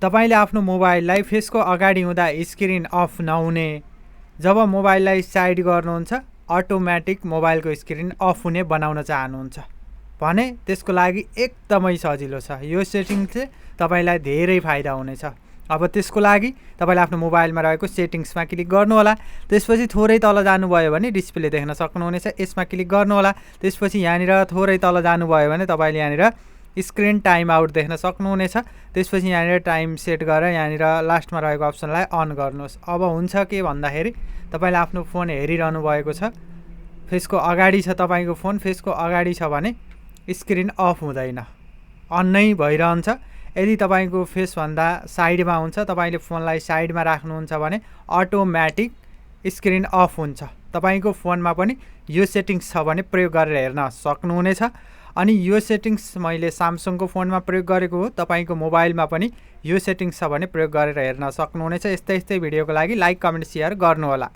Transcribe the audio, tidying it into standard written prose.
तपाईले आफ्नो मोबाइललाई फेसको अगाडि हुँदा स्क्रिन अफ नहुने, जब मोबाइललाई साइड गर्नुहुन्छ अटोमेटिक मोबाइलको स्क्रिन अफ हुने बनाउन चाहनुहुन्छ भने त्यसको लागि एकदमै सजिलो छ। यो सेटिङ चाहिँ तपाईलाई धेरै फाइदा हुनेछ। अब त्यसको लागि तपाईले आफ्नो मोबाइलमा रहेको सेटिङ्समा क्लिक गर्नु होला। त्यसपछि थोरै तल जानुभयो भने डिस्प्ले देख्न सक्नुहुनेछ, यसमा क्लिक गर्नु होला। त्यसपछि यहाँनिर थोरै तल जानुभयो भने तपाईले यहाँनिर स्क्रिन टाइम आउट देख्न सक्नुहुनेछ। त्यसपछि यहाँनिर टाइम सेट गरेर यहाँनिर लास्टमा रहेको अप्सनलाई अन गर्नुहोस्। अब हुन्छ के भन्दाखेरि तपाईले आफ्नो फोन हेरिरहनु भएको छ, फेसको अगाडि छ तपाईको फोन, फेसको अगाडि छ भने स्क्रिन अफ हुँदैन, अन नै भइरहन्छ। यदि तपाईको फेसभन्दा साइडमा हुन्छ, तपाईले फोनलाई साइडमा राख्नुहुन्छ भने अटोमेटिक स्क्रिन अफ हुन्छ। तपाईको फोनमा पनि यो सेटिङ्स छ भने प्रयोग गरेर हेर्न सक्नुहुनेछ। अनि यो सेटिङ्स मैले स्यामसङको फोनमा प्रयोग गरेको हो, तपाईको मोबाइलमा पनि यो सेटिङ्स छ भने प्रयोग गरेर हेर्न सक्नुहुनेछ। यस्तै भिडियोको लागि लाइक, कमेन्ट, सेयर गर्नुहोला।